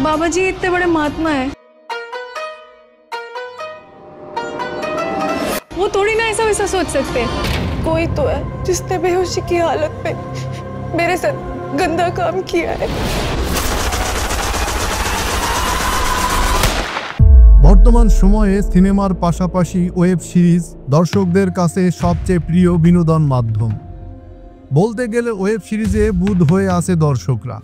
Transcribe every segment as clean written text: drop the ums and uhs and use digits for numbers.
बाबा जी इतने बड़े महात्मा है, वो थोड़ी ना ऐसा वैसा सोच सकते। कोई तो है जिसने बेहोशी की हालत में मेरे साथ गंदा काम किया है। বর্তমান সময়ে সিনেমার পাশাপাশি ওয়েব সিরিজ দর্শকদের কাছে সবচেয়ে প্রিয় বিনোদন মাধ্যম। বলতে গেলে ওয়েব সিরিজে বুঁদ হয়ে আছে দর্শকরা।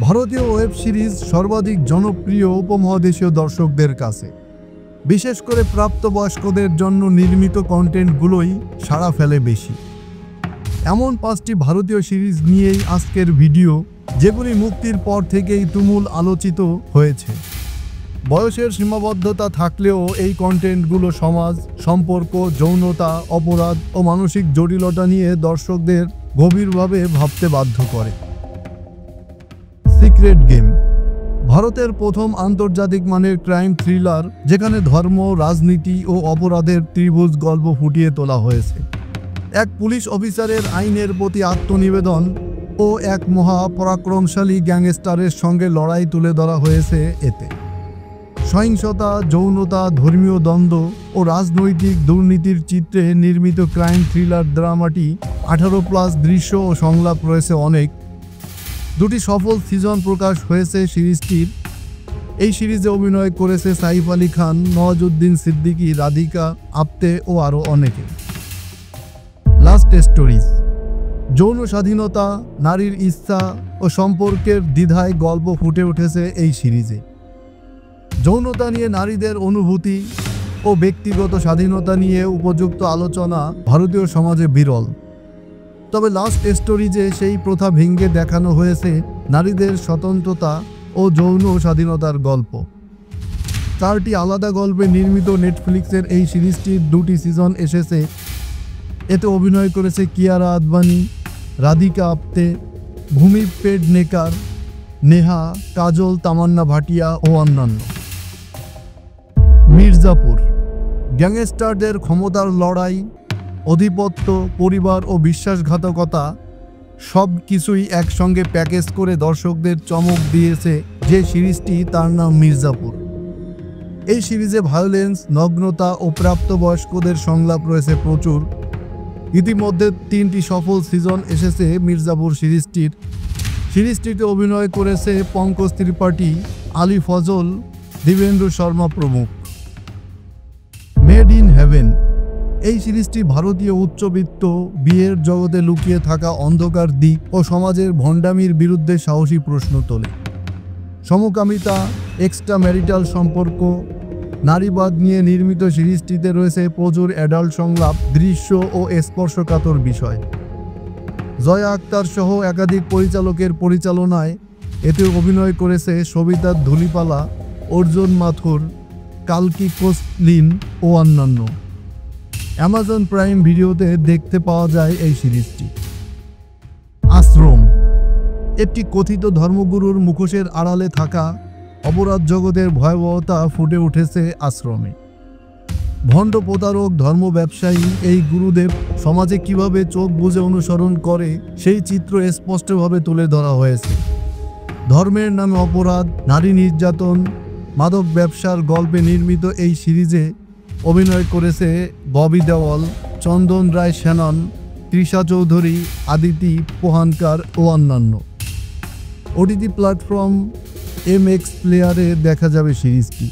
ভারতীয় ওয়েব সিরিজ সর্বাধিক জনপ্রিয় উপমহাদেশীয় দর্শকদের কাছে। বিশেষ করে প্রাপ্তবয়স্কদের জন্য নির্মিত কন্টেন্টগুলোই সাড়া ফেলে বেশি। এমন 5টি ভারতীয় সিরিজ নিয়েই আজকের ভিডিও, যেগুলি মুক্তির পর থেকেই তুমুল আলোচিত হয়েছে। বয়সের সীমাবদ্ধতা থাকলেও এই কন্টেন্টগুলো সমাজ, সম্পর্ক, যৌনতা, অপরাধ ও মানসিক জটিলতা নিয়ে দর্শকদের গভীরভাবে ভাবতে বাধ্য করে। সিক্রেট গেম ভারতের প্রথম আন্তর্জাতিক মানের ক্রাইম থ্রিলার, যেখানে ধর্ম, রাজনীতি ও অপরাধের ত্রিভুজ গল্প ফুটিয়ে তোলা হয়েছে। এক পুলিশ অফিসারের আইনের প্রতি আত্মনিবেদন ও এক মহা পরাক্রমশালী গ্যাংস্টারের সঙ্গে লড়াই তুলে ধরা হয়েছে এতে। সহিংসতা, যৌনতা, ধর্মীয় দ্বন্দ্ব ও রাজনৈতিক দুর্নীতির চিত্রে নির্মিত ক্রাইম থ্রিলার ড্রামাটি 18+ দৃশ্য ও সংলাপ রয়েছে অনেক। 2টি সফল সিজন প্রকাশ হয়েছে সিরিজটির। এই সিরিজে অভিনয় করেছে সাইফ আলী খান, নওয়াজুদ্দিন সিদ্দিকী, রাধিকা আপ্তে ও আরও অনেকে। লাস্ট স্টোরিজ যৌন স্বাধীনতা, নারীর ইচ্ছা ও সম্পর্কের দ্বিধায় গল্প ফুটে উঠেছে এই সিরিজে। যৌনতা নিয়ে নারীদের অনুভূতি ও ব্যক্তিগত স্বাধীনতা নিয়ে উপযুক্ত আলোচনা ভারতীয় সমাজে বিরল। তবে লাস্ট স্টোরিজে সেই প্রথা ভেঙে দেখানো হয়েছে নারীদের স্বতন্ত্রতা ও যৌন স্বাধীনতার গল্প। 4টি আলাদা গল্পে নির্মিত নেটফ্লিক্সের এই সিরিজটির 2টি সিজন এসেছে। এতে অভিনয় করেছে কিয়ারা আদবানি, রাধিকা আপ্তে, ভূমি পেডনেকার, নেহা, কাজল, তামান্না ভাটিয়া ও অন্যান্য। মির্জাপুর গ্যাংস্টারদের ক্ষমতার লড়াই, আধিপত্য, পরিবার ও বিশ্বাসঘাতকতা সব কিছুই একসঙ্গে প্যাকেজ করে দর্শকদের চমক দিয়েছে যে সিরিজটি, তার নাম মির্জাপুর। এই সিরিজে ভায়োলেন্স, নগ্নতা ও প্রাপ্তবয়স্কদের সংলাপ রয়েছে প্রচুর। ইতিমধ্যে 3টি সফল সিজন এসেছে মির্জাপুর সিরিজটির। সিরিজটিতে অভিনয় করেছে পঙ্কজ ত্রিপাঠী, আলী ফজল, দেবেন্দ্র শর্মা প্রমুখ। মেড ইন হেভেন এই সিরিজটি ভারতীয় উচ্চবিত্ত বিয়ের জগতে লুকিয়ে থাকা অন্ধকার দিক ও সমাজের ভণ্ডামির বিরুদ্ধে সাহসী প্রশ্ন তোলে। সমকামিতা, এক্সট্রা ম্যারিটাল সম্পর্ক, নারীবাদ নিয়ে নির্মিত সিরিজটিতে রয়েছে প্রচুর অ্যাডাল্ট সংলাপ, দৃশ্য ও স্পর্শকাতর বিষয়। জয়া আক্তার সহ একাধিক পরিচালকের পরিচালনায় এতে অভিনয় করেছে সবিতা ধুলিপালা, অর্জুন মাথুর, কালকি কোসলিন ও অন্যান্য। অ্যামাজন প্রাইম ভিডিওতে দেখতে পাওয়া যায় এই সিরিজটি। আশ্রম একটি কথিত ধর্মগুরুর মুখোশের আড়ালে থাকা অপরাধ জগতের ভয়াবহতা ফুটে উঠেছে আশ্রমে। ভণ্ড প্রতারক, ধর্ম ব্যবসায়ী এই গুরুদেব সমাজে কিভাবে চোখ বুজে অনুসরণ করে সেই চিত্র স্পষ্টভাবে তুলে ধরা হয়েছে। ধর্মের নামে অপরাধ, নারী নির্যাতন, মাদক ব্যবসার গল্পে নির্মিত এই সিরিজে অভিনয় করেছে ববি দেওয়াল, চন্দন রায় সেনন, তৃষা চৌধুরী, আদিতি পোহানকার ও অন্যান্য। ওটিটি প্ল্যাটফর্ম MX প্লেয়ারে দেখা যাবে সিরিজটি।